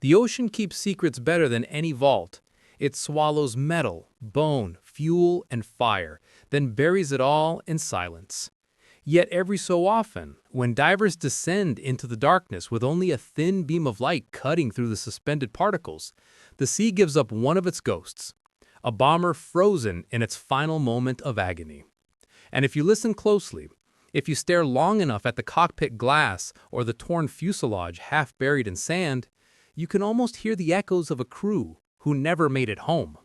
The ocean keeps secrets better than any vault. It swallows metal, bone, fuel, and fire, then buries it all in silence. Yet every so often, when divers descend into the darkness with only a thin beam of light cutting through the suspended particles, the sea gives up one of its ghosts, a bomber frozen in its final moment of agony. And if you listen closely, if you stare long enough at the cockpit glass or the torn fuselage half buried in sand, you can almost hear the echoes of a crew who never made it home.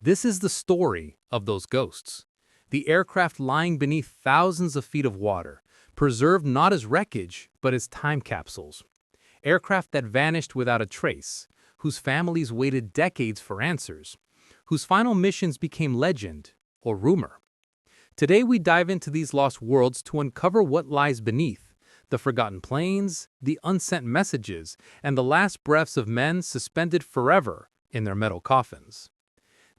This is the story of those ghosts. The aircraft lying beneath thousands of feet of water, preserved not as wreckage, but as time capsules. Aircraft that vanished without a trace, whose families waited decades for answers, whose final missions became legend or rumor. Today we dive into these lost worlds to uncover what lies beneath, the forgotten planes, the unsent messages, and the last breaths of men suspended forever in their metal coffins.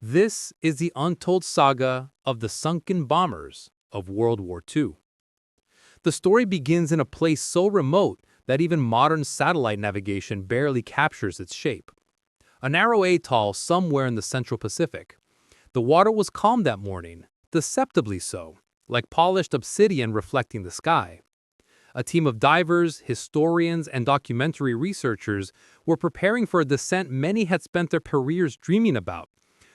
This is the untold saga of the Sunken Bombers of World War II. The story begins in a place so remote that even modern satellite navigation barely captures its shape. A narrow atoll somewhere in the Central Pacific. The water was calm that morning, deceptively so, like polished obsidian reflecting the sky. A team of divers, historians, and documentary researchers were preparing for a descent many had spent their careers dreaming about,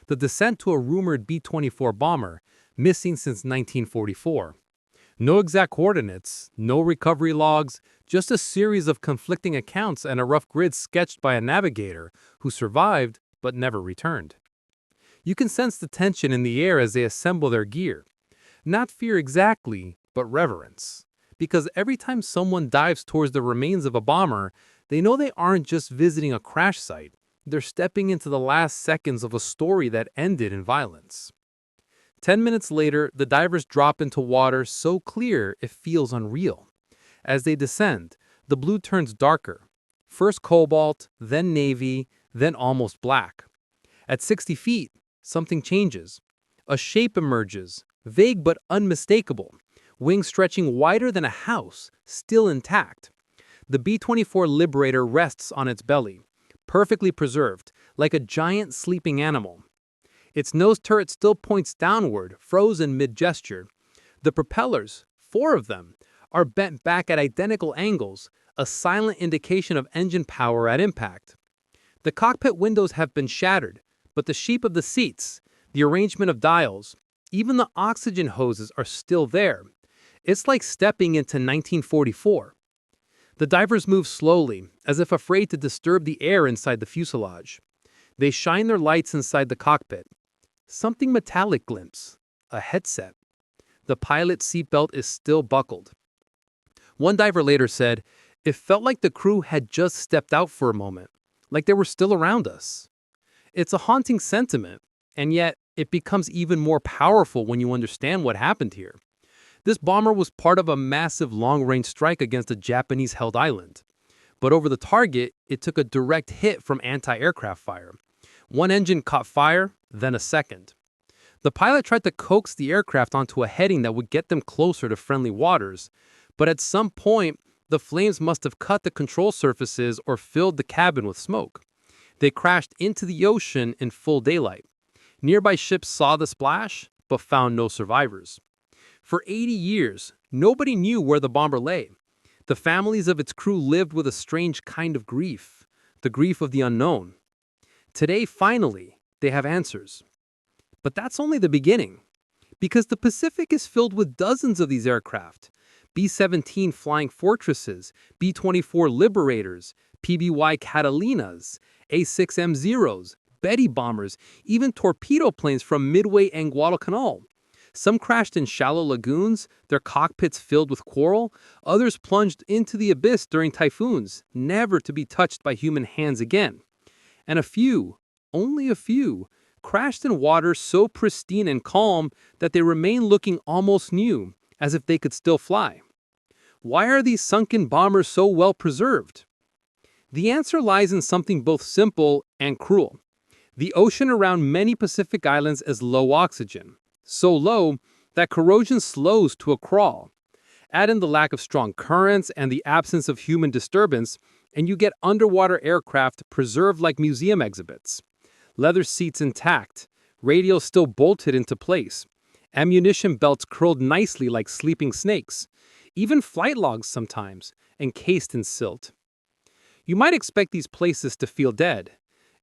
the descent to a rumored B-24 bomber, missing since 1944. No exact coordinates, no recovery logs, just a series of conflicting accounts and a rough grid sketched by a navigator who survived but never returned. You can sense the tension in the air as they assemble their gear. Not fear exactly, but reverence. Because every time someone dives towards the remains of a bomber, they know they aren't just visiting a crash site. They're stepping into the last seconds of a story that ended in violence. 10 minutes later, the divers drop into water so clear it feels unreal. As they descend, the blue turns darker. First cobalt, then navy, then almost black. At 60 feet, something changes. A shape emerges, vague but unmistakable, wings stretching wider than a house, still intact. The B-24 Liberator rests on its belly, perfectly preserved, like a giant sleeping animal. Its nose turret still points downward, frozen mid-gesture. The propellers, 4 of them, are bent back at identical angles, a silent indication of engine power at impact. The cockpit windows have been shattered, but the shape of the seats, the arrangement of dials, even the oxygen hoses are still there. It's like stepping into 1944. The divers move slowly, as if afraid to disturb the air inside the fuselage. They shine their lights inside the cockpit. Something metallic glints, a headset. The pilot's seatbelt is still buckled. One diver later said, "It felt like the crew had just stepped out for a moment, like they were still around us." It's a haunting sentiment, and yet it becomes even more powerful when you understand what happened here. This bomber was part of a massive long-range strike against a Japanese-held island. But over the target, it took a direct hit from anti-aircraft fire. One engine caught fire, then a second. The pilot tried to coax the aircraft onto a heading that would get them closer to friendly waters, but at some point, the flames must have cut the control surfaces or filled the cabin with smoke. They crashed into the ocean in full daylight. Nearby ships saw the splash, but found no survivors. For 80 years, nobody knew where the bomber lay. The families of its crew lived with a strange kind of grief, the grief of the unknown. Today, finally, they have answers. But that's only the beginning, because the Pacific is filled with dozens of these aircraft. B-17 Flying Fortresses, B-24 Liberators, PBY Catalinas, A-6M-0s, Betty bombers, even torpedo planes from Midway and Guadalcanal. Some crashed in shallow lagoons, their cockpits filled with coral. Others plunged into the abyss during typhoons, never to be touched by human hands again. And a few, only a few, crashed in water so pristine and calm that they remain looking almost new, as if they could still fly. Why are these sunken bombers so well preserved? The answer lies in something both simple and cruel. The ocean around many Pacific islands is low oxygen, so low that corrosion slows to a crawl. Add in the lack of strong currents and the absence of human disturbance, and you get underwater aircraft preserved like museum exhibits. Leather seats intact, radios still bolted into place, ammunition belts curled nicely like sleeping snakes, even flight logs sometimes, encased in silt. You might expect these places to feel dead.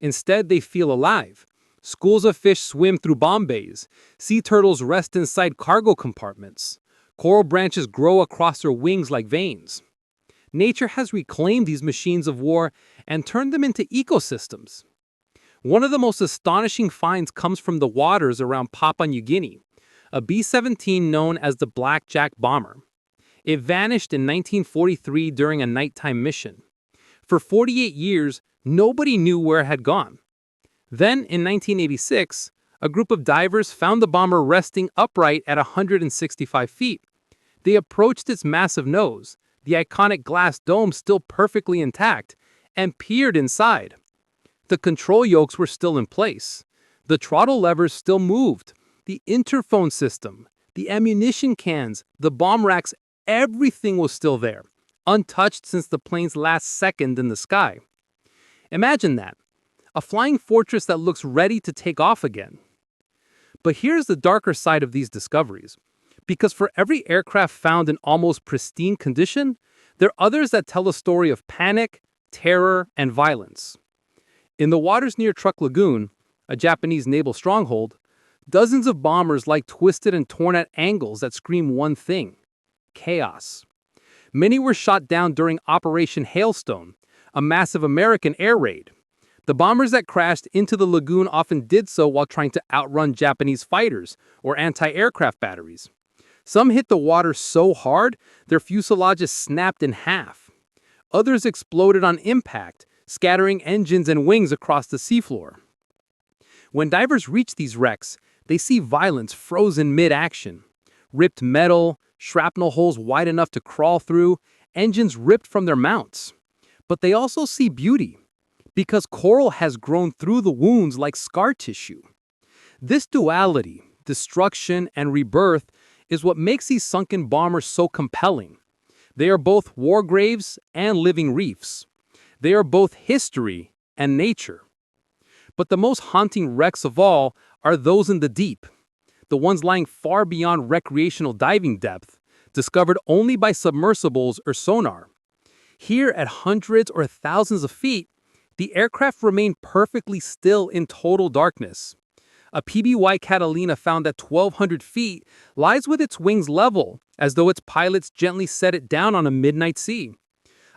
Instead, they feel alive. Schools of fish swim through bomb bays. Sea turtles rest inside cargo compartments. Coral branches grow across their wings like veins. Nature has reclaimed these machines of war and turned them into ecosystems. One of the most astonishing finds comes from the waters around Papua New Guinea, a B-17 known as the Blackjack bomber. It vanished in 1943 during a nighttime mission. For 48 years, nobody knew where it had gone. Then, in 1986, a group of divers found the bomber resting upright at 165 feet. They approached its massive nose, the iconic glass dome still perfectly intact, and peered inside. The control yokes were still in place. The throttle levers still moved. The interphone system, the ammunition cans, the bomb racks, everything was still there, untouched since the plane's last second in the sky. Imagine that. A flying fortress that looks ready to take off again. But here's the darker side of these discoveries. Because for every aircraft found in almost pristine condition, there are others that tell a story of panic, terror, and violence. In the waters near Truk Lagoon, a Japanese naval stronghold, dozens of bombers lie twisted and torn at angles that scream one thing: chaos. Many were shot down during Operation Hailstone, a massive American air raid. The bombers that crashed into the lagoon often did so while trying to outrun Japanese fighters or anti-aircraft batteries. Some hit the water so hard, their fuselages snapped in half. Others exploded on impact, scattering engines and wings across the seafloor. When divers reach these wrecks, they see violence frozen mid-action. Ripped metal, shrapnel holes wide enough to crawl through, engines ripped from their mounts. But they also see beauty, because coral has grown through the wounds like scar tissue. This duality, destruction and rebirth, is what makes these sunken bombers so compelling. They are both war graves and living reefs. They are both history and nature. But the most haunting wrecks of all are those in the deep, the ones lying far beyond recreational diving depth, discovered only by submersibles or sonar. Here, at hundreds or thousands of feet, the aircraft remain perfectly still in total darkness. A PBY Catalina found at 1,200 feet lies with its wings level, as though its pilots gently set it down on a midnight sea.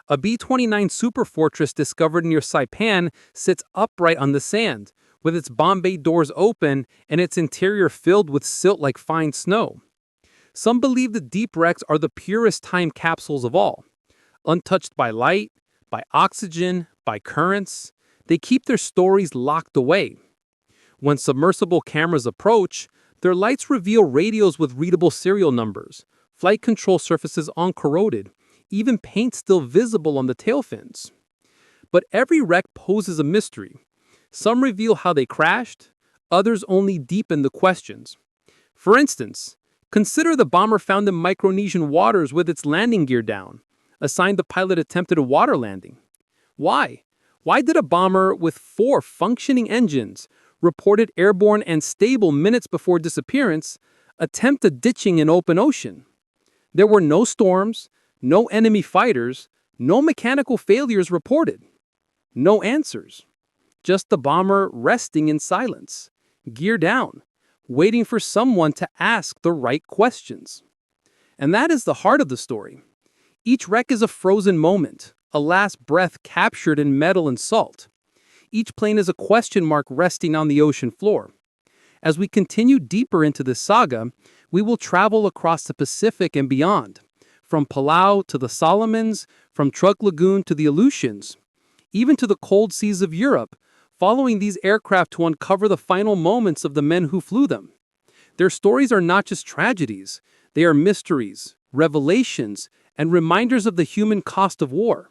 A B-29 Superfortress discovered near Saipan sits upright on the sand, with its bomb bay doors open and its interior filled with silt like fine snow. Some believe the deep wrecks are the purest time capsules of all. Untouched by light, by oxygen, by currents, they keep their stories locked away. When submersible cameras approach, their lights reveal radios with readable serial numbers, flight control surfaces uncorroded, even paint still visible on the tail fins. But every wreck poses a mystery. Some reveal how they crashed, others only deepen the questions. For instance, consider the bomber found in Micronesian waters with its landing gear down, a sign the pilot attempted a water landing. Why? Why did a bomber with 4 functioning engines, reported airborne and stable minutes before disappearance, attempt a ditching in open ocean? There were no storms, no enemy fighters, no mechanical failures reported. No answers. Just the bomber resting in silence, gear down, waiting for someone to ask the right questions. And that is the heart of the story. Each wreck is a frozen moment, a last breath captured in metal and salt. Each plane is a question mark resting on the ocean floor. As we continue deeper into this saga, we will travel across the Pacific and beyond, from Palau to the Solomons, from Truk Lagoon to the Aleutians, even to the cold seas of Europe, following these aircraft to uncover the final moments of the men who flew them. Their stories are not just tragedies, they are mysteries, revelations, and reminders of the human cost of war.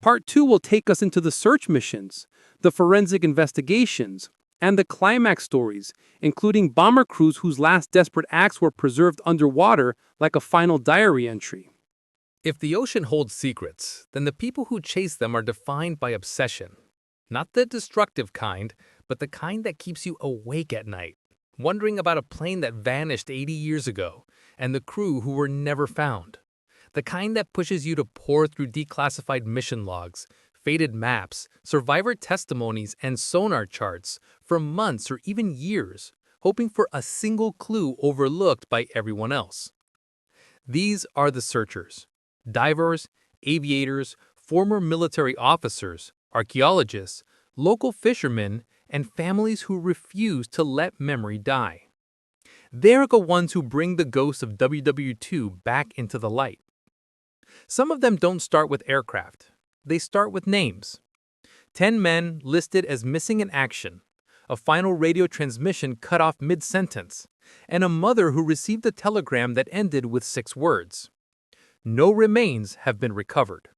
Part 2 will take us into the search missions, the forensic investigations, and the climax stories, including bomber crews whose last desperate acts were preserved underwater like a final diary entry. If the ocean holds secrets, then the people who chase them are defined by obsession. Not the destructive kind, but the kind that keeps you awake at night, wondering about a plane that vanished 80 years ago and the crew who were never found. The kind that pushes you to pore through declassified mission logs, faded maps, survivor testimonies, and sonar charts for months or even years, hoping for a single clue overlooked by everyone else. These are the searchers. Divers, aviators, former military officers, archaeologists, local fishermen, and families who refuse to let memory die. They're the ones who bring the ghosts of WW2 back into the light. Some of them don't start with aircraft. They start with names. 10 men listed as missing in action, a final radio transmission cut off mid-sentence, and a mother who received a telegram that ended with 6 words. No remains have been recovered.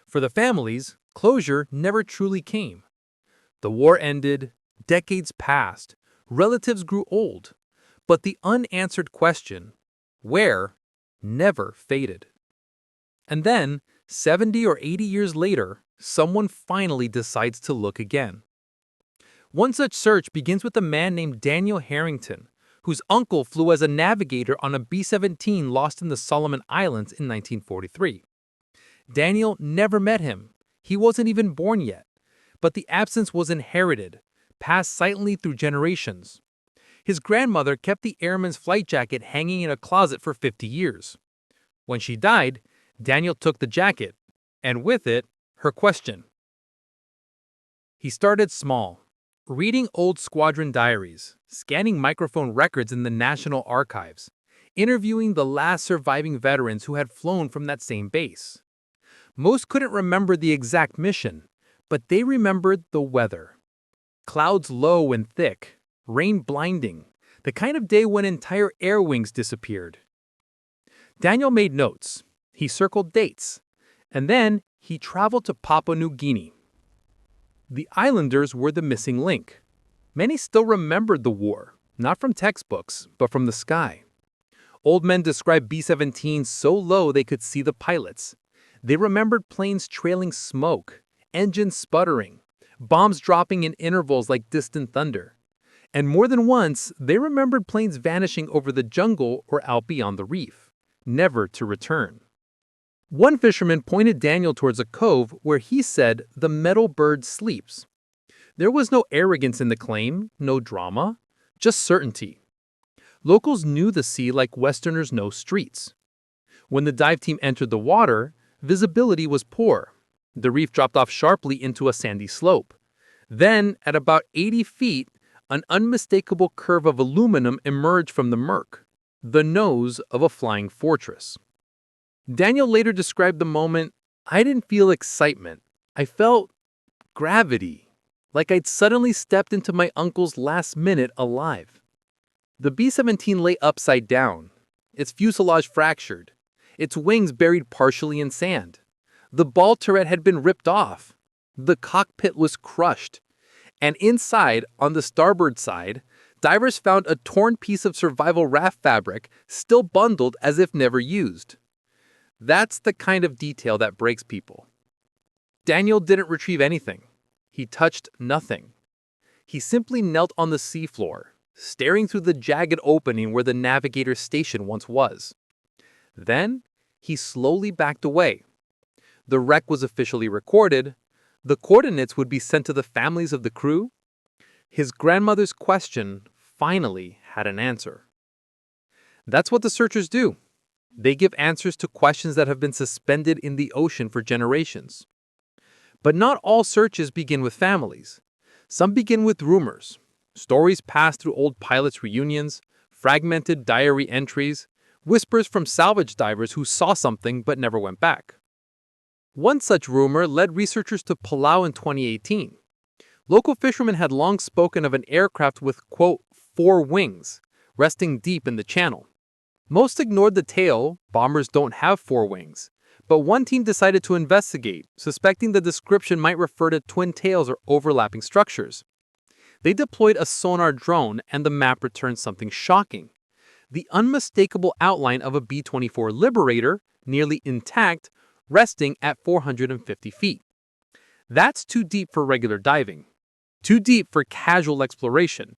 For the families, closure never truly came. The war ended, decades passed, relatives grew old, but the unanswered question, where, never faded. And then, 70 or 80 years later, someone finally decides to look again. One such search begins with a man named Daniel Harrington, whose uncle flew as a navigator on a B-17 lost in the Solomon Islands in 1943. Daniel never met him. He wasn't even born yet. But the absence was inherited, passed silently through generations. His grandmother kept the airman's flight jacket hanging in a closet for 50 years. When she died, Daniel took the jacket, and with it, her question. He started small, reading old squadron diaries, scanning microphone records in the National Archives, interviewing the last surviving veterans who had flown from that same base. Most couldn't remember the exact mission, but they remembered the weather. Clouds low and thick, rain blinding, the kind of day when entire air wings disappeared. Daniel made notes. He circled dates. And then he traveled to Papua New Guinea. The islanders were the missing link. Many still remembered the war, not from textbooks, but from the sky. Old men described B-17s so low they could see the pilots. They remembered planes trailing smoke, engines sputtering, bombs dropping in intervals like distant thunder. And more than once, they remembered planes vanishing over the jungle or out beyond the reef, never to return. One fisherman pointed Daniel towards a cove where he said the metal bird sleeps. There was no arrogance in the claim, no drama, just certainty. Locals knew the sea like Westerners know streets. When the dive team entered the water, visibility was poor. The reef dropped off sharply into a sandy slope. Then, at about 80 feet, an unmistakable curve of aluminum emerged from the murk, the nose of a flying fortress. Daniel later described the moment, "I didn't feel excitement. I felt gravity, like I'd suddenly stepped into my uncle's last minute alive." The B-17 lay upside down, its fuselage fractured, its wings buried partially in sand. The ball turret had been ripped off. The cockpit was crushed. And inside, on the starboard side, divers found a torn piece of survival raft fabric still bundled as if never used. That's the kind of detail that breaks people. Daniel didn't retrieve anything. He touched nothing. He simply knelt on the seafloor, staring through the jagged opening where the navigator's station once was. Then, he slowly backed away. The wreck was officially recorded. The coordinates would be sent to the families of the crew. His grandmother's question finally had an answer. That's what the searchers do. They give answers to questions that have been suspended in the ocean for generations. But not all searches begin with families. Some begin with rumors. Stories passed through old pilots' reunions, fragmented diary entries, whispers from salvage divers who saw something but never went back. One such rumor led researchers to Palau in 2018. Local fishermen had long spoken of an aircraft with, quote, 4 wings, resting deep in the channel. Most ignored the tale, bombers don't have 4 wings, but one team decided to investigate, suspecting the description might refer to twin tails or overlapping structures. They deployed a sonar drone and the map returned something shocking. the unmistakable outline of a B-24 Liberator, nearly intact, resting at 450 feet. That's too deep for regular diving, too deep for casual exploration,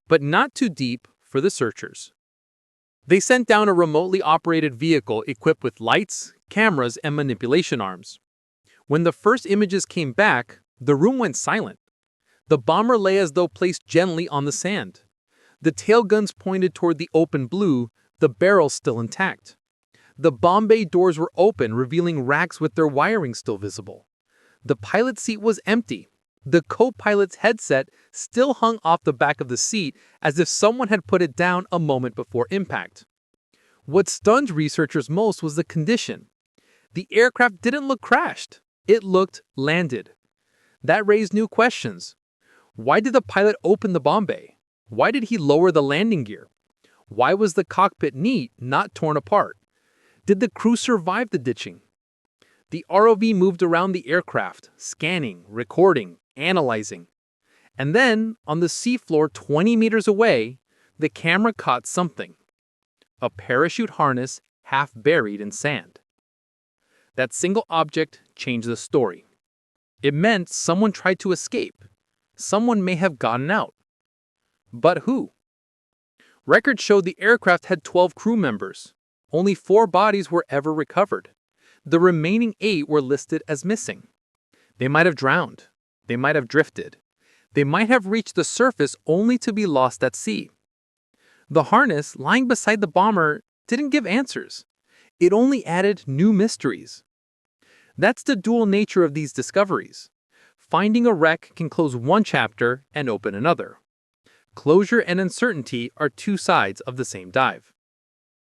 but not too deep for the searchers. They sent down a remotely operated vehicle equipped with lights, cameras, and manipulation arms. When the first images came back, the room went silent. The bomber lay as though placed gently on the sand. The tail guns pointed toward the open blue, the barrels still intact. The bomb bay doors were open, revealing racks with their wiring still visible. The pilot seat was empty. The co-pilot's headset still hung off the back of the seat as if someone had put it down a moment before impact. What stunned researchers most was the condition. The aircraft didn't look crashed. It looked landed. That raised new questions. Why did the pilot open the bomb bay? Why did he lower the landing gear? Why was the cockpit neat, not torn apart? Did the crew survive the ditching? The ROV moved around the aircraft, scanning, recording, analyzing. And then, on the seafloor 20 meters away, the camera caught something. A parachute harness half buried in sand. That single object changed the story. It meant someone tried to escape. Someone may have gotten out. But who? Records showed the aircraft had 12 crew members. Only 4 bodies were ever recovered. The remaining 8 were listed as missing. They might have drowned. They might have drifted. They might have reached the surface only to be lost at sea. The harness lying beside the bomber didn't give answers. It only added new mysteries. That's the dual nature of these discoveries. Finding a wreck can close one chapter and open another. Closure and uncertainty are 2 sides of the same dive.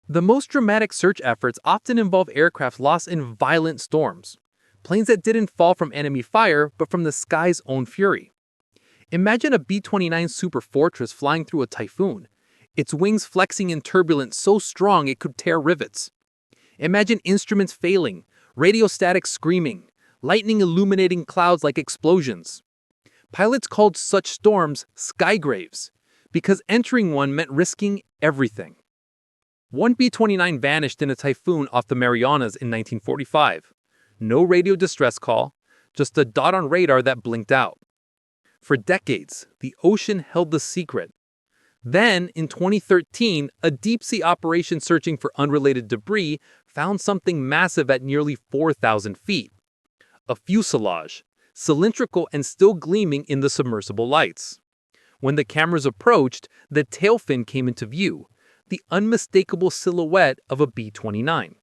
The most dramatic search efforts often involve aircraft lost in violent storms, planes that didn't fall from enemy fire but from the sky's own fury. Imagine a B-29 Super Fortress flying through a typhoon, its wings flexing in turbulence so strong it could tear rivets. Imagine instruments failing, radio static screaming, lightning illuminating clouds like explosions. Pilots called such storms skygraves because entering one meant risking everything. One B-29 vanished in a typhoon off the Marianas in 1945. No radio distress call, just a dot on radar that blinked out. For decades, the ocean held the secret. Then, in 2013, a deep-sea operation searching for unrelated debris found something massive at nearly 4,000 feet. A fuselage, cylindrical and still gleaming in the submersible lights. When the cameras approached, the tail fin came into view, the unmistakable silhouette of a B-29.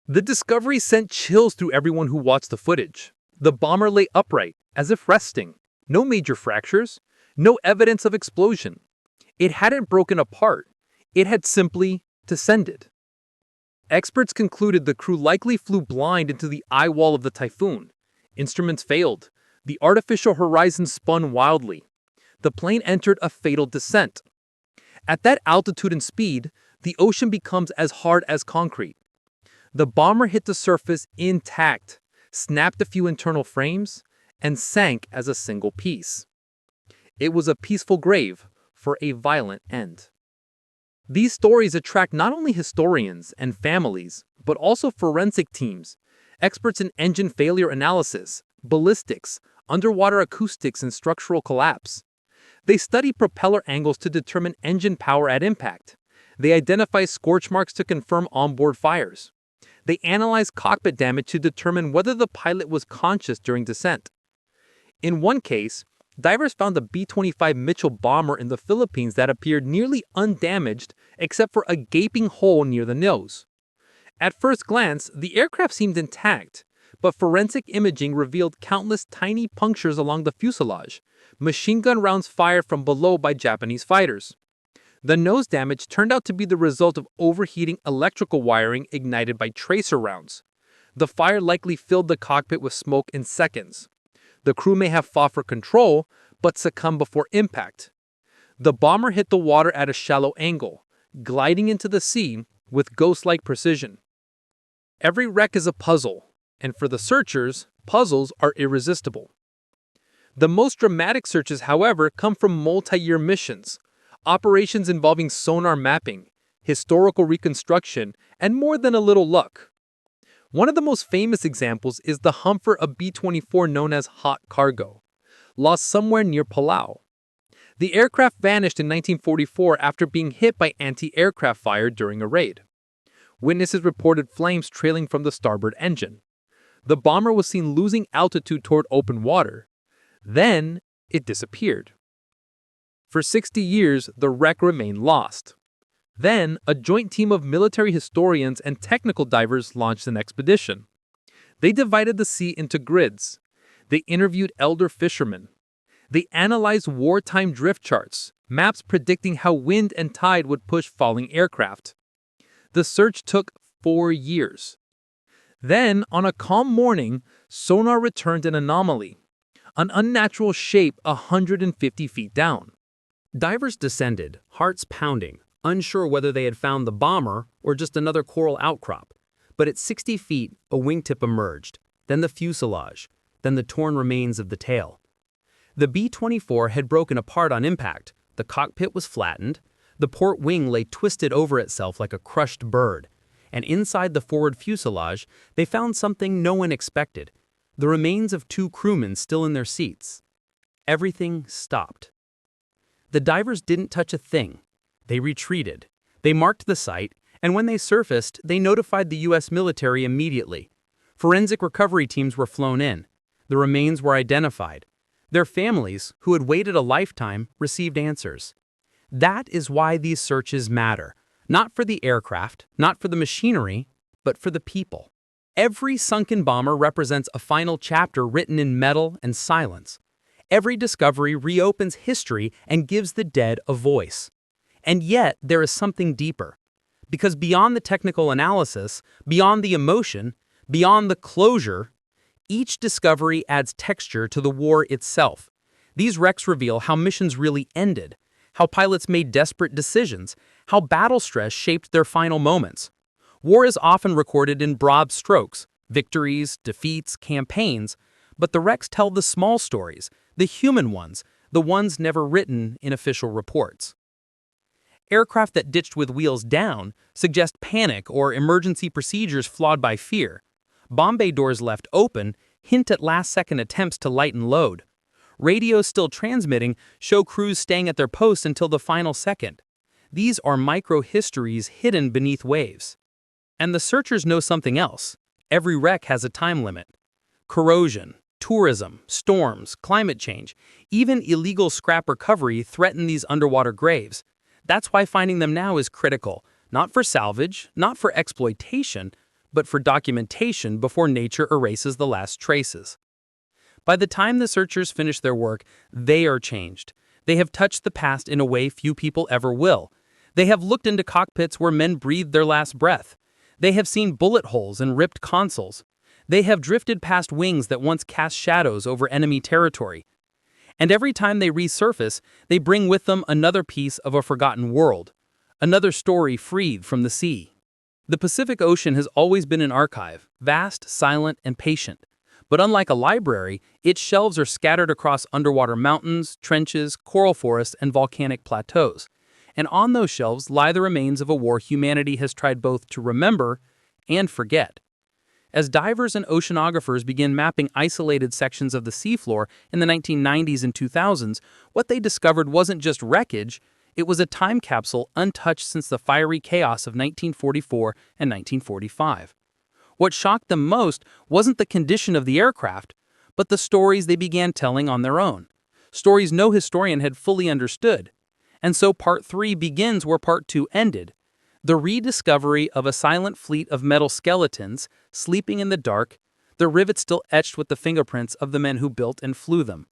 The discovery sent chills through everyone who watched the footage. The bomber lay upright, as if resting. No major fractures, no evidence of explosion. It hadn't broken apart. It had simply descended. Experts concluded the crew likely flew blind into the eye wall of the typhoon. Instruments failed. The artificial horizon spun wildly. The plane entered a fatal descent. At that altitude and speed, the ocean becomes as hard as concrete. The bomber hit the surface intact, snapped a few internal frames, and sank as a single piece. It was a peaceful grave for a violent end. These stories attract not only historians and families, but also forensic teams, experts in engine failure analysis, ballistics, underwater acoustics, and structural collapse. They study propeller angles to determine engine power at impact. They identify scorch marks to confirm onboard fires. They analyze cockpit damage to determine whether the pilot was conscious during descent. In one case, divers found a B-25 Mitchell bomber in the Philippines that appeared nearly undamaged except for a gaping hole near the nose. At first glance, the aircraft seemed intact, but forensic imaging revealed countless tiny punctures along the fuselage, machine gun rounds fired from below by Japanese fighters. The nose damage turned out to be the result of overheating electrical wiring ignited by tracer rounds. The fire likely filled the cockpit with smoke in seconds. The crew may have fought for control, but succumbed before impact. The bomber hit the water at a shallow angle, gliding into the sea with ghost-like precision. Every wreck is a puzzle, and for the searchers, puzzles are irresistible. The most dramatic searches, however, come from multi-year missions, operations involving sonar mapping, historical reconstruction, and more than a little luck. One of the most famous examples is the Humfer, a B-24 known as Hot Cargo, lost somewhere near Palau. The aircraft vanished in 1944 after being hit by anti-aircraft fire during a raid. Witnesses reported flames trailing from the starboard engine. The bomber was seen losing altitude toward open water. Then, it disappeared. For 60 years, the wreck remained lost. Then, a joint team of military historians and technical divers launched an expedition. They divided the sea into grids. They interviewed elder fishermen. They analyzed wartime drift charts, maps predicting how wind and tide would push falling aircraft. The search took 4 years. Then, on a calm morning, sonar returned an anomaly, an unnatural shape 150 feet down. Divers descended, hearts pounding, unsure whether they had found the bomber or just another coral outcrop. But at 60 feet, a wingtip emerged, then the fuselage, then the torn remains of the tail. The B-24 had broken apart on impact, the cockpit was flattened, the port wing lay twisted over itself like a crushed bird, and inside the forward fuselage, they found something no one expected, the remains of 2 crewmen still in their seats. Everything stopped. The divers didn't touch a thing. They retreated. They marked the site, and when they surfaced, they notified the U.S. military immediately. Forensic recovery teams were flown in. The remains were identified. Their families, who had waited a lifetime, received answers. That is why these searches matter. Not for the aircraft, not for the machinery, but for the people. Every sunken bomber represents a final chapter written in metal and silence. Every discovery reopens history and gives the dead a voice. And yet, there is something deeper. Because beyond the technical analysis, beyond the emotion, beyond the closure, each discovery adds texture to the war itself. These wrecks reveal how missions really ended, how pilots made desperate decisions, how battle stress shaped their final moments. War is often recorded in broad strokes, victories, defeats, campaigns, but the wrecks tell the small stories, the human ones, the ones never written in official reports. Aircraft that ditched with wheels down suggest panic or emergency procedures flawed by fear. Bomb bay doors left open hint at last-second attempts to lighten load. Radios still transmitting show crews staying at their posts until the final second. These are micro-histories hidden beneath waves. And the searchers know something else. Every wreck has a time limit. Corrosion, tourism, storms, climate change, even illegal scrap recovery threaten these underwater graves. That's why finding them now is critical, not for salvage, not for exploitation, but for documentation before nature erases the last traces. By the time the searchers finish their work, they are changed. They have touched the past in a way few people ever will. They have looked into cockpits where men breathed their last breath. They have seen bullet holes and ripped consoles. They have drifted past wings that once cast shadows over enemy territory. And every time they resurface, they bring with them another piece of a forgotten world, another story freed from the sea. The Pacific Ocean has always been an archive, vast, silent, and patient. But unlike a library, its shelves are scattered across underwater mountains, trenches, coral forests, and volcanic plateaus. And on those shelves lie the remains of a war humanity has tried both to remember and forget. As divers and oceanographers began mapping isolated sections of the seafloor in the 1990s and 2000s, what they discovered wasn't just wreckage, it was a time capsule untouched since the fiery chaos of 1944 and 1945. What shocked them most wasn't the condition of the aircraft, but the stories they began telling on their own. Stories no historian had fully understood. And so Part 3 begins where Part 2 ended. The rediscovery of a silent fleet of metal skeletons, sleeping in the dark, their rivets still etched with the fingerprints of the men who built and flew them.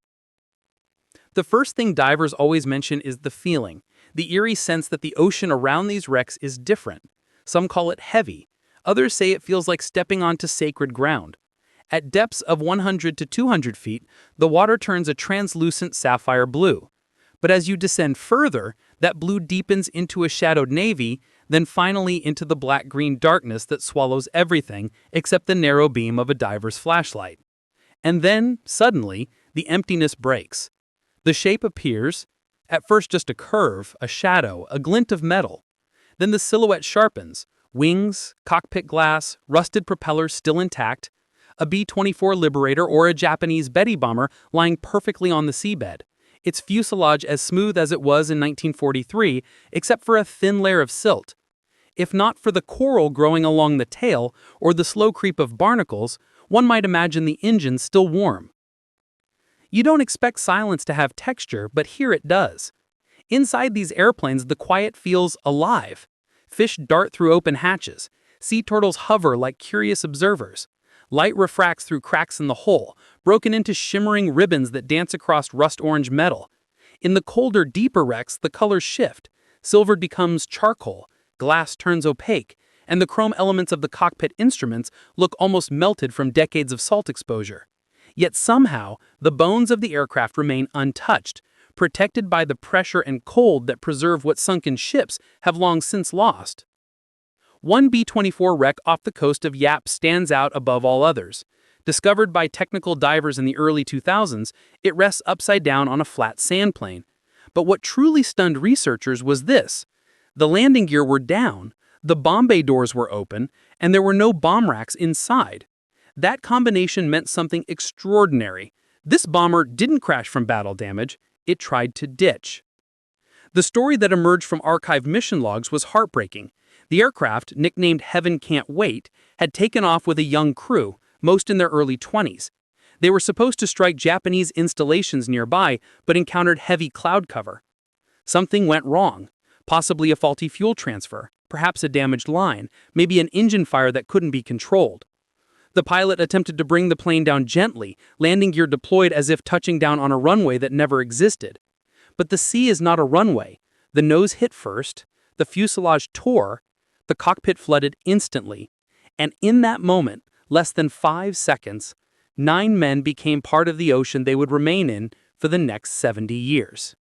The first thing divers always mention is the feeling, the eerie sense that the ocean around these wrecks is different. Some call it heavy. Others say it feels like stepping onto sacred ground. At depths of 100 to 200 feet, the water turns a translucent sapphire blue. But as you descend further, that blue deepens into a shadowed navy, then finally into the black-green darkness that swallows everything except the narrow beam of a diver's flashlight. And then, suddenly, the emptiness breaks. The shape appears, at first just a curve, a shadow, a glint of metal. Then the silhouette sharpens. Wings, cockpit glass, rusted propellers still intact. A B-24 Liberator or a Japanese Betty bomber lying perfectly on the seabed. Its fuselage as smooth as it was in 1943, except for a thin layer of silt. If not for the coral growing along the tail or the slow creep of barnacles, one might imagine the engine still warm. You don't expect silence to have texture, but here it does. Inside these airplanes, the quiet feels alive. Fish dart through open hatches. Sea turtles hover like curious observers. Light refracts through cracks in the hull, broken into shimmering ribbons that dance across rust-orange metal. In the colder, deeper wrecks, the colors shift. Silver becomes charcoal, glass turns opaque, and the chrome elements of the cockpit instruments look almost melted from decades of salt exposure. Yet somehow, the bones of the aircraft remain untouched, protected by the pressure and cold that preserve what sunken ships have long since lost. One B-24 wreck off the coast of Yap stands out above all others. Discovered by technical divers in the early 2000s, it rests upside down on a flat sand plain. But what truly stunned researchers was this. The landing gear were down, the bomb bay doors were open, and there were no bomb racks inside. That combination meant something extraordinary. This bomber didn't crash from battle damage, it tried to ditch. The story that emerged from archived mission logs was heartbreaking. The aircraft, nicknamed Heaven Can't Wait, had taken off with a young crew, most in their early 20s. They were supposed to strike Japanese installations nearby, but encountered heavy cloud cover. Something went wrong, possibly a faulty fuel transfer, perhaps a damaged line, maybe an engine fire that couldn't be controlled. The pilot attempted to bring the plane down gently, landing gear deployed as if touching down on a runway that never existed. But the sea is not a runway. The nose hit first, the fuselage tore, the cockpit flooded instantly, and in that moment, less than 5 seconds, 9 men became part of the ocean they would remain in for the next 70 years.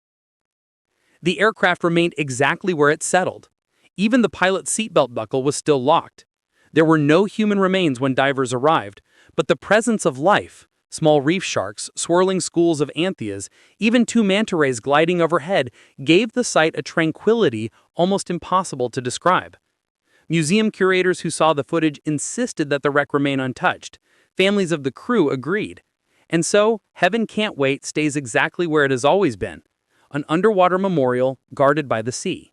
The aircraft remained exactly where it settled. Even the pilot's seatbelt buckle was still locked. There were no human remains when divers arrived, but the presence of life, small reef sharks, swirling schools of anthias, even 2 manta rays gliding overhead, gave the site a tranquility almost impossible to describe. Museum curators who saw the footage insisted that the wreck remain untouched. Families of the crew agreed. And so, Heaven Can't Wait stays exactly where it has always been, an underwater memorial guarded by the sea.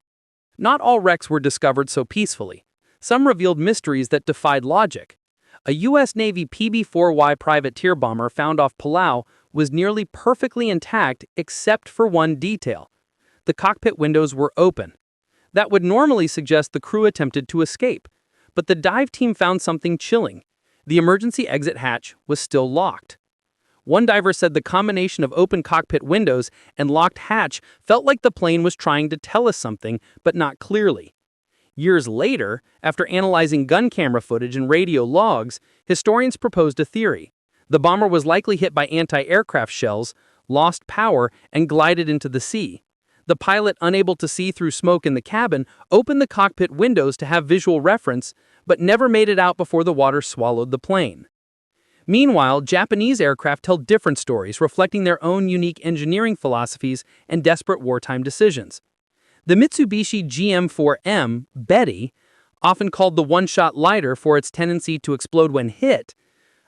Not all wrecks were discovered so peacefully. Some revealed mysteries that defied logic. A U.S. Navy PB-4Y privateer bomber found off Palau was nearly perfectly intact except for one detail. The cockpit windows were open. That would normally suggest the crew attempted to escape. But the dive team found something chilling. The emergency exit hatch was still locked. One diver said the combination of open cockpit windows and locked hatch felt like the plane was trying to tell us something, but not clearly. Years later, after analyzing gun camera footage and radio logs, historians proposed a theory. The bomber was likely hit by anti-aircraft shells, lost power, and glided into the sea. The pilot, unable to see through smoke in the cabin, opened the cockpit windows to have visual reference, but never made it out before the water swallowed the plane. Meanwhile, Japanese aircraft tell different stories, reflecting their own unique engineering philosophies and desperate wartime decisions. The Mitsubishi GM4M, Betty, often called the one-shot lighter for its tendency to explode when hit,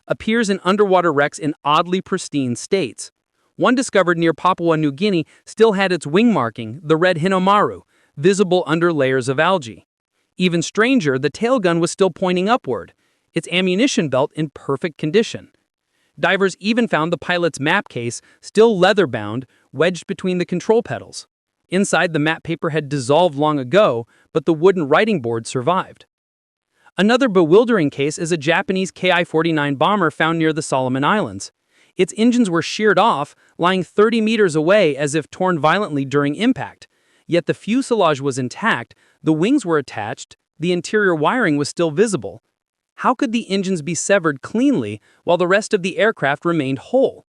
appears in underwater wrecks in oddly pristine states. One discovered near Papua New Guinea still had its wing marking, the red Hinomaru, visible under layers of algae. Even stranger, the tail gun was still pointing upward, its ammunition belt in perfect condition. Divers even found the pilot's map case, still leather-bound, wedged between the control pedals. Inside, the map paper had dissolved long ago, but the wooden writing board survived. Another bewildering case is a Japanese Ki-49 bomber found near the Solomon Islands. Its engines were sheared off, lying 30 meters away as if torn violently during impact. Yet the fuselage was intact, the wings were attached, the interior wiring was still visible. How could the engines be severed cleanly while the rest of the aircraft remained whole?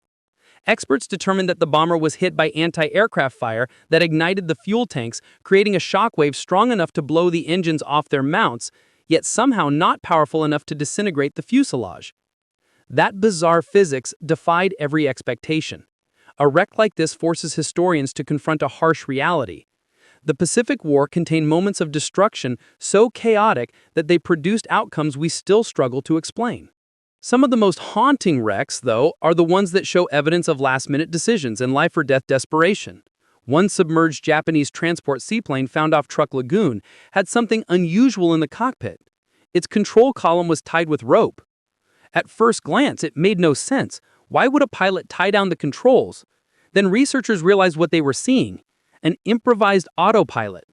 Experts determined that the bomber was hit by anti-aircraft fire that ignited the fuel tanks, creating a shockwave strong enough to blow the engines off their mounts, yet somehow not powerful enough to disintegrate the fuselage. That bizarre physics defied every expectation. A wreck like this forces historians to confront a harsh reality. The Pacific War contained moments of destruction so chaotic that they produced outcomes we still struggle to explain. Some of the most haunting wrecks, though, are the ones that show evidence of last-minute decisions and life-or-death desperation. One submerged Japanese transport seaplane found off Truk Lagoon had something unusual in the cockpit. Its control column was tied with rope. At first glance, it made no sense. Why would a pilot tie down the controls? Then researchers realized what they were seeing: an improvised autopilot.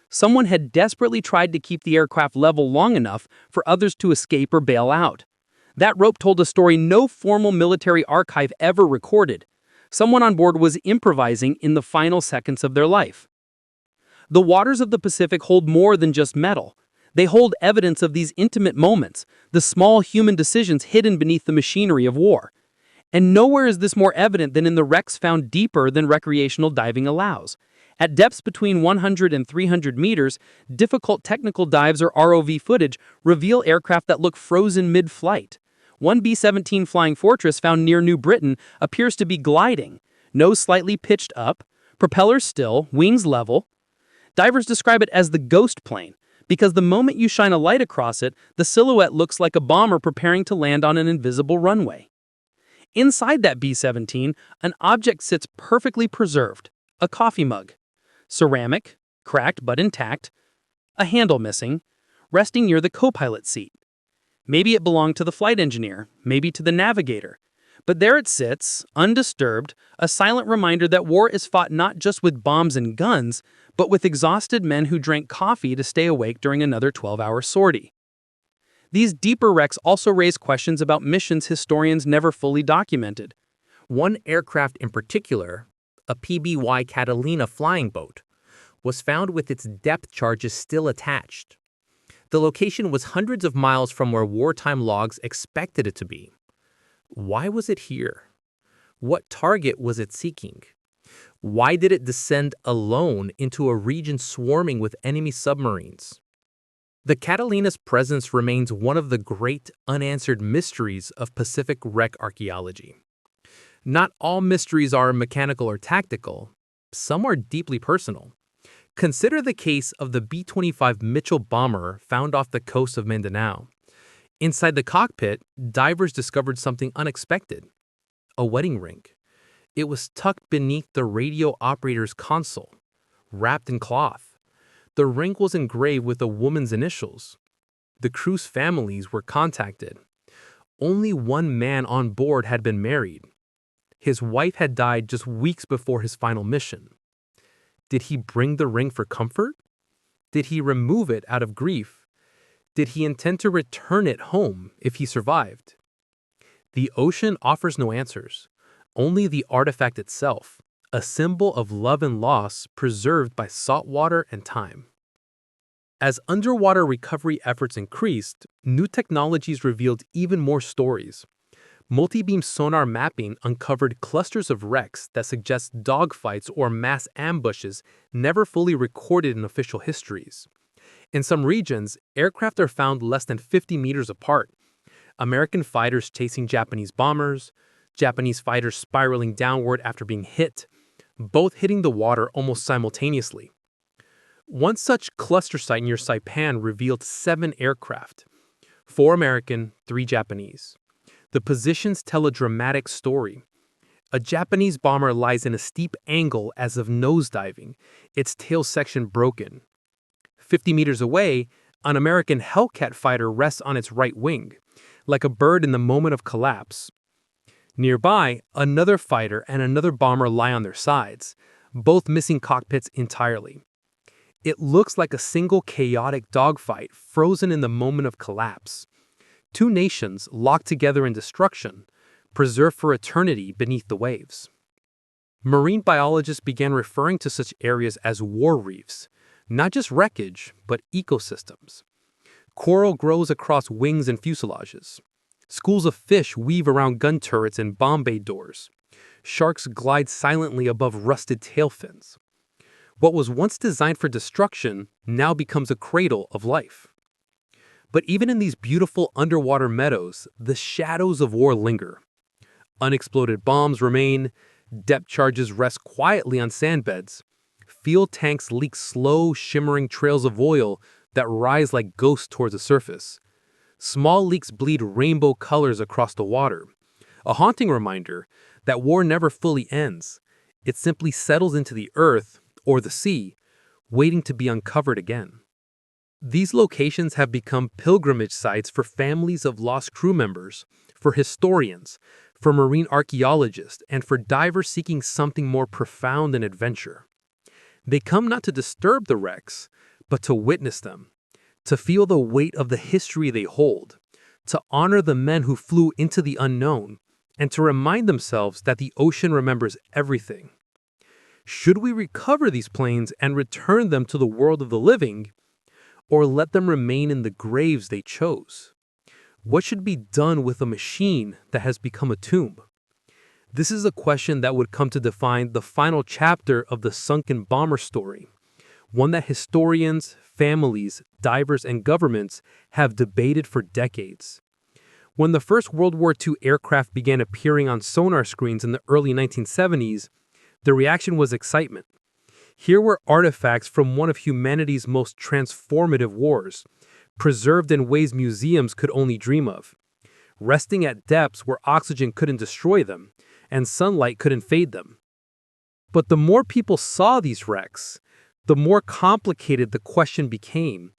Someone had desperately tried to keep the aircraft level long enough for others to escape or bail out. That rope told a story no formal military archive ever recorded. Someone on board was improvising in the final seconds of their life. The waters of the Pacific hold more than just metal. They hold evidence of these intimate moments, the small human decisions hidden beneath the machinery of war. And nowhere is this more evident than in the wrecks found deeper than recreational diving allows. At depths between 100 and 300 meters, difficult technical dives or ROV footage reveal aircraft that look frozen mid-flight. One B-17 Flying Fortress found near New Britain appears to be gliding, nose slightly pitched up, propellers still, wings level. Divers describe it as the ghost plane, because the moment you shine a light across it, the silhouette looks like a bomber preparing to land on an invisible runway. Inside that B-17, an object sits perfectly preserved: a coffee mug. Ceramic, cracked but intact, a handle missing, resting near the co-pilot seat. Maybe it belonged to the flight engineer, maybe to the navigator. But there it sits, undisturbed, a silent reminder that war is fought not just with bombs and guns, but with exhausted men who drank coffee to stay awake during another 12-hour sortie. These deeper wrecks also raise questions about missions historians never fully documented. One aircraft in particular, a PBY Catalina flying boat, was found with its depth charges still attached. The location was hundreds of miles from where wartime logs expected it to be. Why was it here? What target was it seeking? Why did it descend alone into a region swarming with enemy submarines? The Catalina's presence remains one of the great unanswered mysteries of Pacific wreck archaeology. Not all mysteries are mechanical or tactical. Some are deeply personal. Consider the case of the B-25 Mitchell bomber found off the coast of Mindanao. Inside the cockpit, divers discovered something unexpected: a wedding ring. It was tucked beneath the radio operator's console, wrapped in cloth. The ring was engraved with a woman's initials. The crew's families were contacted. Only one man on board had been married. His wife had died just weeks before his final mission. Did he bring the ring for comfort? Did he remove it out of grief? Did he intend to return it home if he survived? The ocean offers no answers, only the artifact itself, a symbol of love and loss preserved by salt water and time. As underwater recovery efforts increased, new technologies revealed even more stories. Multi-beam sonar mapping uncovered clusters of wrecks that suggest dogfights or mass ambushes never fully recorded in official histories. In some regions, aircraft are found less than 50 meters apart. American fighters chasing Japanese bombers, Japanese fighters spiraling downward after being hit, both hitting the water almost simultaneously. One such cluster site near Saipan revealed 7 aircraft, 4 American, 3 Japanese. The positions tell a dramatic story. A Japanese bomber lies in a steep angle as of nosediving, its tail section broken. 50 meters away, an American Hellcat fighter rests on its right wing, like a bird in the moment of collapse. Nearby, another fighter and another bomber lie on their sides, both missing cockpits entirely. It looks like a single chaotic dogfight frozen in the moment of collapse. 2 nations locked together in destruction, preserved for eternity beneath the waves. Marine biologists began referring to such areas as war reefs, not just wreckage, but ecosystems. Coral grows across wings and fuselages. Schools of fish weave around gun turrets and bomb bay doors. Sharks glide silently above rusted tail fins. What was once designed for destruction now becomes a cradle of life. But even in these beautiful underwater meadows, the shadows of war linger. Unexploded bombs remain, depth charges rest quietly on sandbeds, fuel tanks leak slow, shimmering trails of oil that rise like ghosts towards the surface. Small leaks bleed rainbow colors across the water, a haunting reminder that war never fully ends. It simply settles into the earth or the sea, waiting to be uncovered again. These locations have become pilgrimage sites for families of lost crew members, for historians, for marine archaeologists, and for divers seeking something more profound than adventure. They come not to disturb the wrecks, but to witness them, to feel the weight of the history they hold, to honor the men who flew into the unknown, and to remind themselves that the ocean remembers everything. Should we recover these planes and return them to the world of the living, or let them remain in the graves they chose? What should be done with a machine that has become a tomb? This is a question that would come to define the final chapter of the Sunken Bomber story, one that historians, families, divers, and governments have debated for decades. When the first World War II aircraft began appearing on sonar screens in the early 1970s, the reaction was excitement. Here were artifacts from one of humanity's most transformative wars, preserved in ways museums could only dream of, resting at depths where oxygen couldn't destroy them and sunlight couldn't fade them. But the more people saw these wrecks, the more complicated the question became.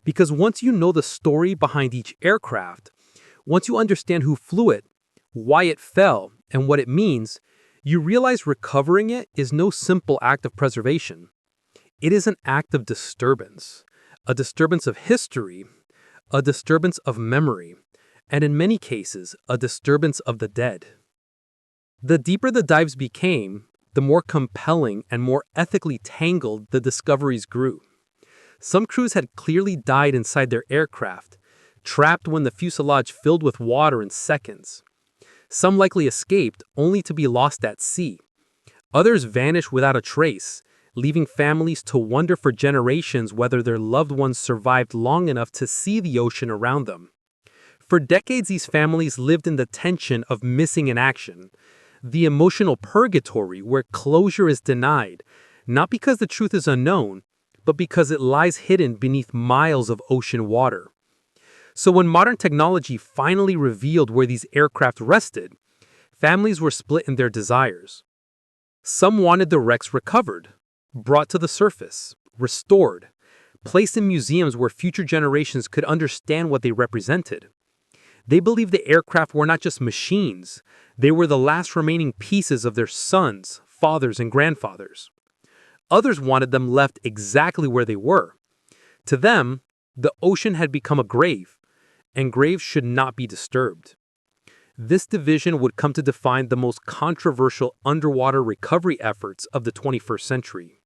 Because once you know the story behind each aircraft, once you understand who flew it, why it fell, and what it means, you realize recovering it is no simple act of preservation. It is an act of disturbance, a disturbance of history, a disturbance of memory, and in many cases, a disturbance of the dead. The deeper the dives became, the more compelling and more ethically tangled the discoveries grew. Some crews had clearly died inside their aircraft, trapped when the fuselage filled with water in seconds. Some likely escaped, only to be lost at sea. Others vanished without a trace, leaving families to wonder for generations whether their loved ones survived long enough to see the ocean around them. For decades, these families lived in the tension of missing in action, the emotional purgatory where closure is denied, not because the truth is unknown, but because it lies hidden beneath miles of ocean water. So when modern technology finally revealed where these aircraft rested, families were split in their desires. Some wanted the wrecks recovered, brought to the surface, restored, placed in museums where future generations could understand what they represented. They believed the aircraft were not just machines, they were the last remaining pieces of their sons, fathers, and grandfathers. Others wanted them left exactly where they were. To them, the ocean had become a grave, and graves should not be disturbed. This division would come to define the most controversial underwater recovery efforts of the 21st century.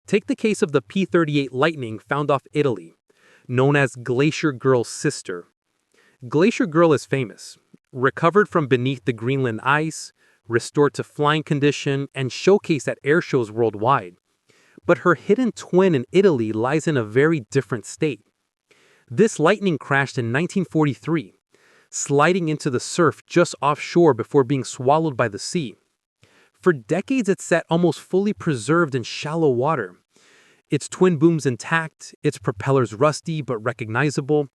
Take the case of the P-38 Lightning found off Italy, known as Glacier Girl's sister. Glacier Girl is famous, recovered from beneath the Greenland ice, restored to flying condition, and showcased at air shows worldwide. But her hidden twin in Italy lies in a very different state. This Lightning crashed in 1943, sliding into the surf just offshore before being swallowed by the sea. For decades, it sat almost fully preserved in shallow water. Its twin booms intact, its propellers rusty but recognizable,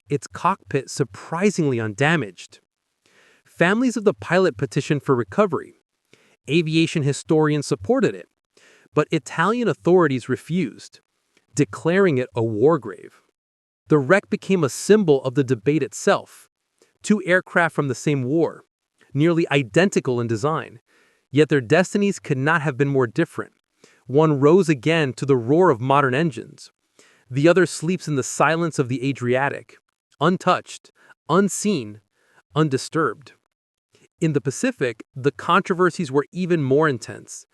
its cockpit surprisingly undamaged. Families of the pilot petitioned for recovery. Aviation historians supported it, but Italian authorities refused, declaring it a war grave. The wreck became a symbol of the debate itself. Two aircraft from the same war, nearly identical in design, yet their destinies could not have been more different. One rose again to the roar of modern engines. The other sleeps in the silence of the Adriatic, untouched, unseen, undisturbed. In the Pacific, the controversies were even more intense.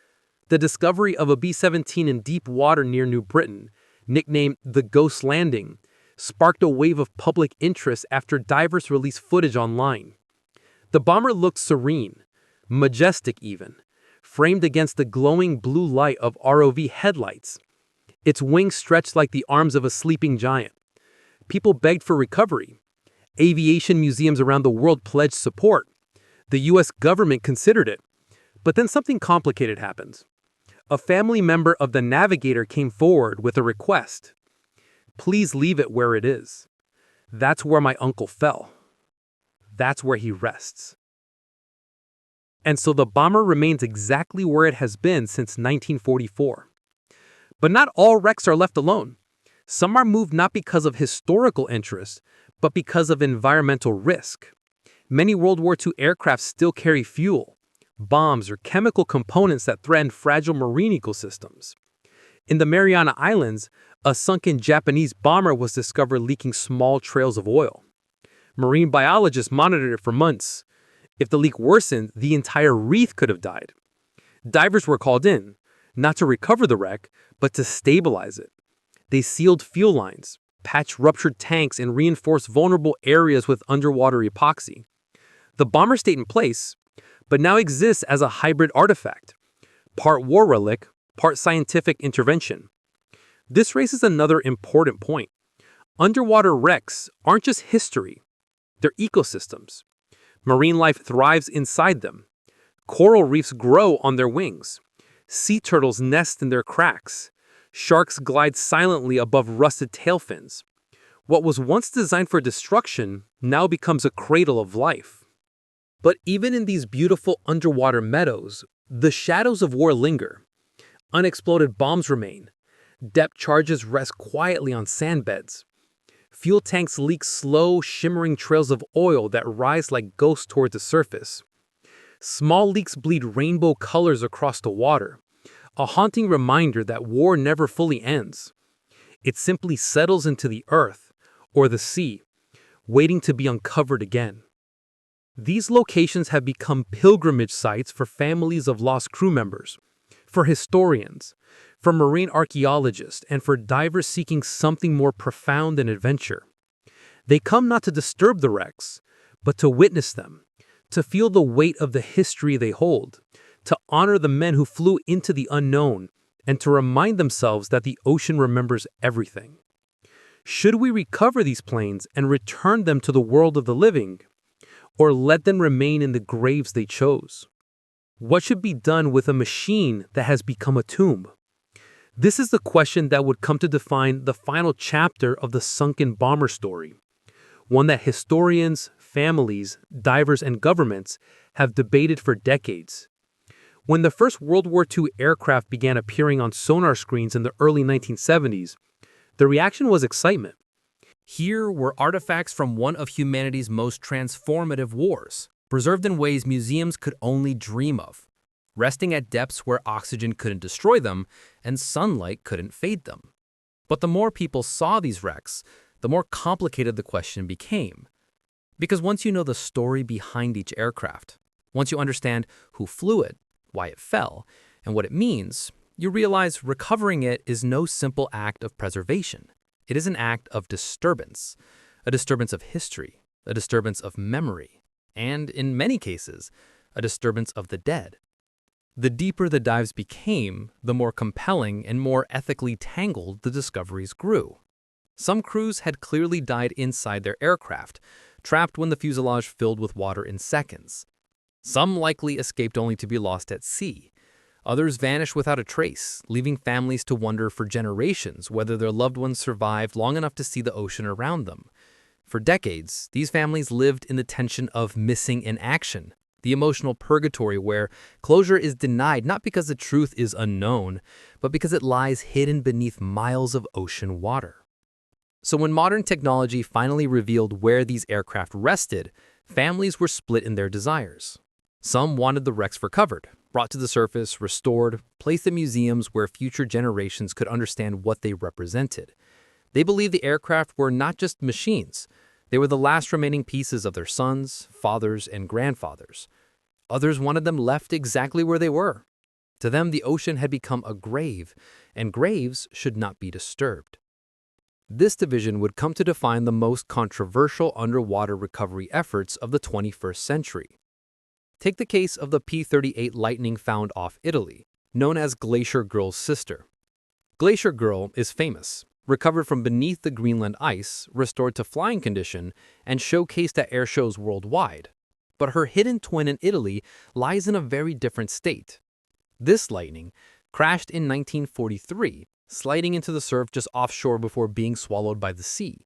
The discovery of a B-17 in deep water near New Britain, nicknamed the Ghost Landing, sparked a wave of public interest after divers released footage online. The bomber looked serene, majestic even, framed against the glowing blue light of ROV headlights. Its wings stretched like the arms of a sleeping giant. People begged for recovery. Aviation museums around the world pledged support. The US government considered it. But then something complicated happened. a family member of the navigator came forward with a request. Please leave it where it is. That's where my uncle fell. That's where he rests. And so the bomber remains exactly where it has been since 1944. But not all wrecks are left alone. Some are moved not because of historical interest, but because of environmental risk. Many World War II aircraft still carry fuel, bombs, or chemical components that threaten fragile marine ecosystems. In the Mariana Islands, a sunken Japanese bomber was discovered leaking small trails of oil. Marine biologists monitored it for months. If the leak worsened, the entire reef could have died. Divers were called in, not to recover the wreck, but to stabilize it. They sealed fuel lines, patched ruptured tanks, and reinforced vulnerable areas with underwater epoxy. The bomber stayed in place, but now exists as a hybrid artifact, part war relic, part scientific intervention. This raises another important point. Underwater wrecks aren't just history, they're ecosystems. Marine life thrives inside them. Coral reefs grow on their wings. Sea turtles nest in their cracks. Sharks glide silently above rusted tail fins. What was once designed for destruction now becomes a cradle of life. But even in these beautiful underwater meadows, the shadows of war linger. Unexploded bombs remain. Depth charges rest quietly on sandbeds. Fuel tanks leak slow, shimmering trails of oil that rise like ghosts toward the surface. Small leaks bleed rainbow colors across the water, a haunting reminder that war never fully ends. It simply settles into the earth, or the sea, waiting to be uncovered again. These locations have become pilgrimage sites for families of lost crew members, for historians, for marine archaeologists, and for divers seeking something more profound than adventure. They come not to disturb the wrecks, but to witness them, to feel the weight of the history they hold, to honor the men who flew into the unknown, and to remind themselves that the ocean remembers everything. Should we recover these planes and return them to the world of the living, or let them remain in the graves they chose? What should be done with a machine that has become a tomb? This is the question that would come to define the final chapter of the Sunken Bomber story, one that historians, families, divers, and governments have debated for decades. When the first World War II aircraft began appearing on sonar screens in the early 1970s, the reaction was excitement. Here were artifacts from one of humanity's most transformative wars, preserved in ways museums could only dream of, resting at depths where oxygen couldn't destroy them and sunlight couldn't fade them. But the more people saw these wrecks, the more complicated the question became. Because once you know the story behind each aircraft, once you understand who flew it, why it fell, and what it means, you realize recovering it is no simple act of preservation. It is an act of disturbance, a disturbance of history, a disturbance of memory, and, in many cases, a disturbance of the dead. The deeper the dives became, the more compelling and more ethically tangled the discoveries grew. Some crews had clearly died inside their aircraft, trapped when the fuselage filled with water in seconds. Some likely escaped only to be lost at sea. Others vanished without a trace, leaving families to wonder for generations whether their loved ones survived long enough to see the ocean around them. For decades, these families lived in the tension of missing in action, the emotional purgatory where closure is denied not because the truth is unknown, but because it lies hidden beneath miles of ocean water. So when modern technology finally revealed where these aircraft rested, families were split in their desires. Some wanted the wrecks recovered, brought to the surface, restored, placed in museums where future generations could understand what they represented. They believed the aircraft were not just machines. They were the last remaining pieces of their sons, fathers, and grandfathers. Others wanted them left exactly where they were. To them, the ocean had become a grave, and graves should not be disturbed. This division would come to define the most controversial underwater recovery efforts of the 21st century. Take the case of the P-38 Lightning found off Italy, known as Glacier Girl's sister. Glacier Girl is famous, recovered from beneath the Greenland ice, restored to flying condition, and showcased at air shows worldwide. But her hidden twin in Italy lies in a very different state. This Lightning, crashed in 1943, sliding into the surf just offshore before being swallowed by the sea.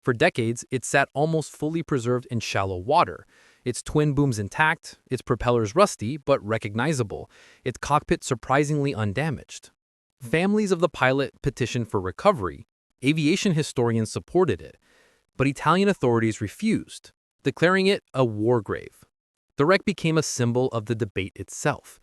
For decades, it sat almost fully preserved in shallow water, its twin booms intact, its propellers rusty but recognizable, its cockpit surprisingly undamaged. Families of the pilot petitioned for recovery. Aviation historians supported it, but Italian authorities refused, declaring it a war grave. The wreck became a symbol of the debate itself.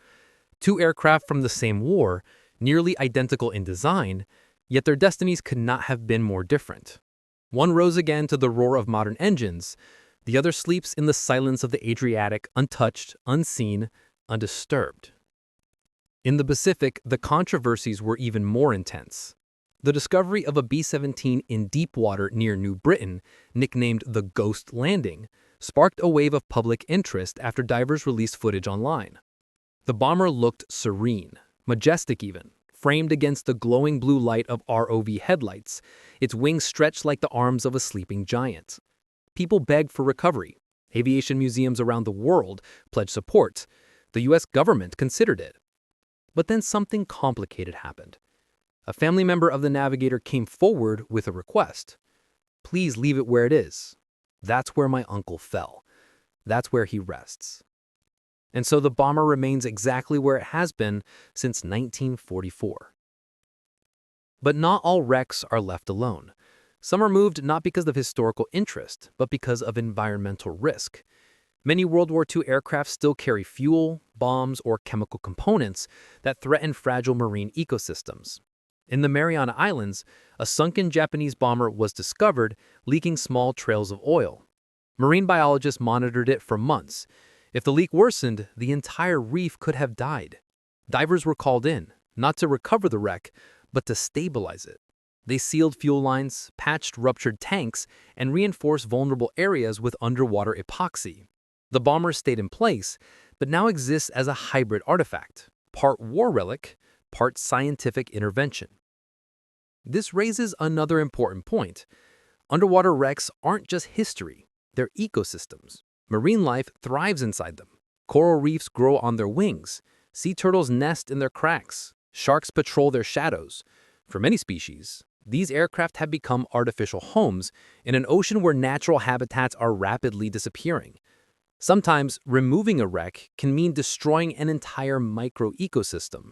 Two aircraft from the same war, nearly identical in design, yet their destinies could not have been more different. One rose again to the roar of modern engines, the other sleeps in the silence of the Adriatic, untouched, unseen, undisturbed. In the Pacific, the controversies were even more intense. The discovery of a B-17 in deep water near New Britain, nicknamed the Ghost Landing, sparked a wave of public interest after divers released footage online. The bomber looked serene, majestic even, framed against the glowing blue light of ROV headlights, its wings stretched like the arms of a sleeping giant. People begged for recovery. Aviation museums around the world pledged support. The U.S. government considered it. But then something complicated happened. A family member of the navigator came forward with a request. Please leave it where it is. That's where my uncle fell. That's where he rests. And so the bomber remains exactly where it has been since 1944. But not all wrecks are left alone. Some are moved not because of historical interest, but because of environmental risk. Many World War II aircraft still carry fuel, bombs, or chemical components that threaten fragile marine ecosystems. In the Mariana Islands, a sunken Japanese bomber was discovered, leaking small trails of oil. Marine biologists monitored it for months. If the leak worsened, the entire reef could have died. Divers were called in, not to recover the wreck, but to stabilize it. They sealed fuel lines, patched ruptured tanks, and reinforced vulnerable areas with underwater epoxy. The bomber stayed in place, but now exists as a hybrid artifact, part war relic, part scientific intervention. This raises another important point. Underwater wrecks aren't just history, they're ecosystems. Marine life thrives inside them. Coral reefs grow on their wings. Sea turtles nest in their cracks. Sharks patrol their shadows. For many species, these aircraft have become artificial homes in an ocean where natural habitats are rapidly disappearing. Sometimes, removing a wreck can mean destroying an entire micro-ecosystem.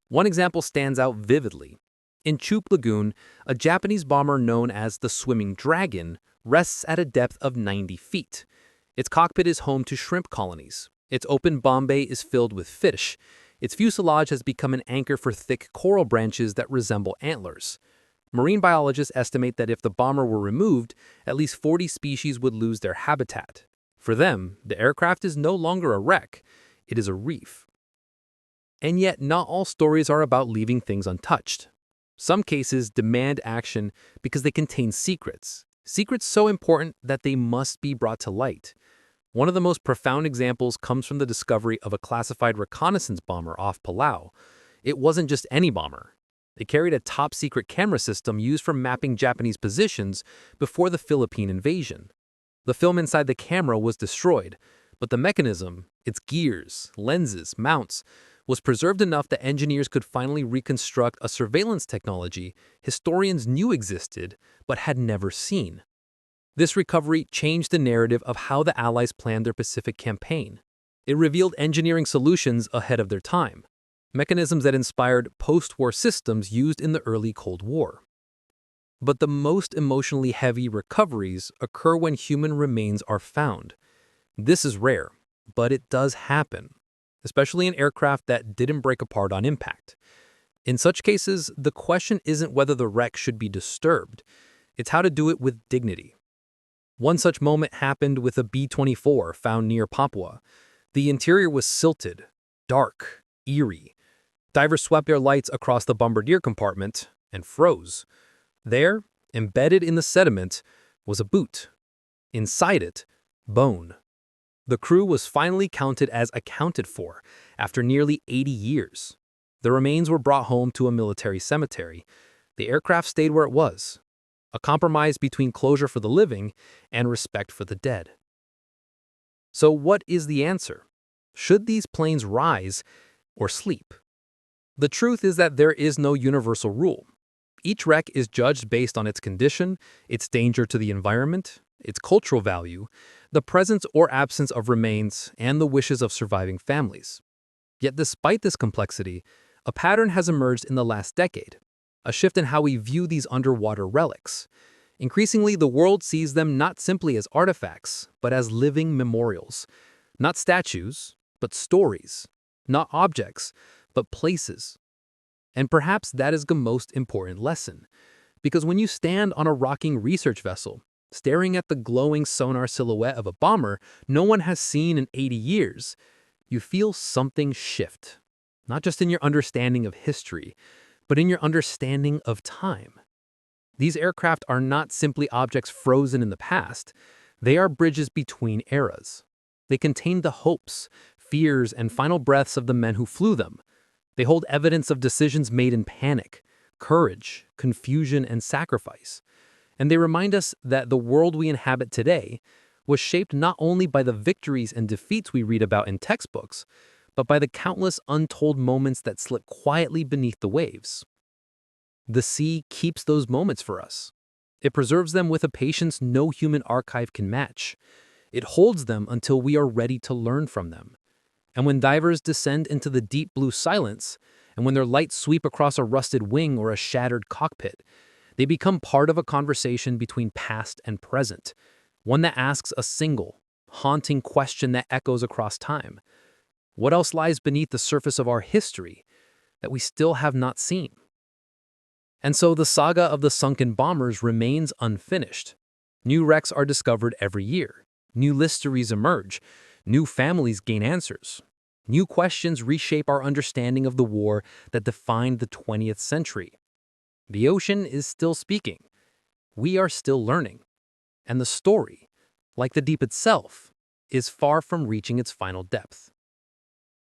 One example stands out vividly. In Chup Lagoon, a Japanese bomber known as the Swimming Dragon rests at a depth of 90 feet. Its cockpit is home to shrimp colonies. Its open bomb bay is filled with fish. Its fuselage has become an anchor for thick coral branches that resemble antlers. Marine biologists estimate that if the bomber were removed, at least 40 species would lose their habitat. For them, the aircraft is no longer a wreck, it is a reef. And yet, not all stories are about leaving things untouched. Some cases demand action because they contain secrets so important that they must be brought to light. One of the most profound examples comes from the discovery of a classified reconnaissance bomber off Palau. It wasn't just any bomber. It carried a top-secret camera system used for mapping Japanese positions before the Philippine invasion. The film inside the camera was destroyed, but the mechanism, its gears, lenses, mounts, was preserved enough that engineers could finally reconstruct a surveillance technology historians knew existed but had never seen. This recovery changed the narrative of how the Allies planned their Pacific campaign. It revealed engineering solutions ahead of their time, mechanisms that inspired post-war systems used in the early Cold War. But the most emotionally heavy recoveries occur when human remains are found. This is rare, but it does happen, especially in aircraft that didn't break apart on impact. In such cases, the question isn't whether the wreck should be disturbed, it's how to do it with dignity. One such moment happened with a B-24 found near Papua. The interior was silted, dark, eerie. Divers swept their lights across the bombardier compartment and froze. There, embedded in the sediment, was a boot. Inside it, bone. The crew was finally counted as accounted for after nearly 80 years. The remains were brought home to a military cemetery. The aircraft stayed where it was, a compromise between closure for the living and respect for the dead. So what is the answer? Should these planes rise or sleep? The truth is that there is no universal rule. Each wreck is judged based on its condition, its danger to the environment, its cultural value, the presence or absence of remains, and the wishes of surviving families. Yet despite this complexity, a pattern has emerged in the last decade, a shift in how we view these underwater relics. Increasingly, the world sees them not simply as artifacts, but as living memorials. Not statues, but stories. Not objects, but places. And perhaps that is the most important lesson. Because when you stand on a rocking research vessel, staring at the glowing sonar silhouette of a bomber no one has seen in 80 years, you feel something shift. Not just in your understanding of history, but in your understanding of time. These aircraft are not simply objects frozen in the past. They are bridges between eras. They contain the hopes, fears, and final breaths of the men who flew them. They hold evidence of decisions made in panic, courage, confusion, and sacrifice. And they remind us that the world we inhabit today was shaped not only by the victories and defeats we read about in textbooks, but by the countless untold moments that slip quietly beneath the waves. The sea keeps those moments for us. It preserves them with a patience no human archive can match. It holds them until we are ready to learn from them. And when divers descend into the deep blue silence, and when their lights sweep across a rusted wing or a shattered cockpit, they become part of a conversation between past and present, one that asks a single, haunting question that echoes across time. What else lies beneath the surface of our history that we still have not seen? And so the saga of the Sunken Bombers remains unfinished. New wrecks are discovered every year. New mysteries emerge. New families gain answers. New questions reshape our understanding of the war that defined the 20th century. The ocean is still speaking. We are still learning. And the story, like the deep itself, is far from reaching its final depth.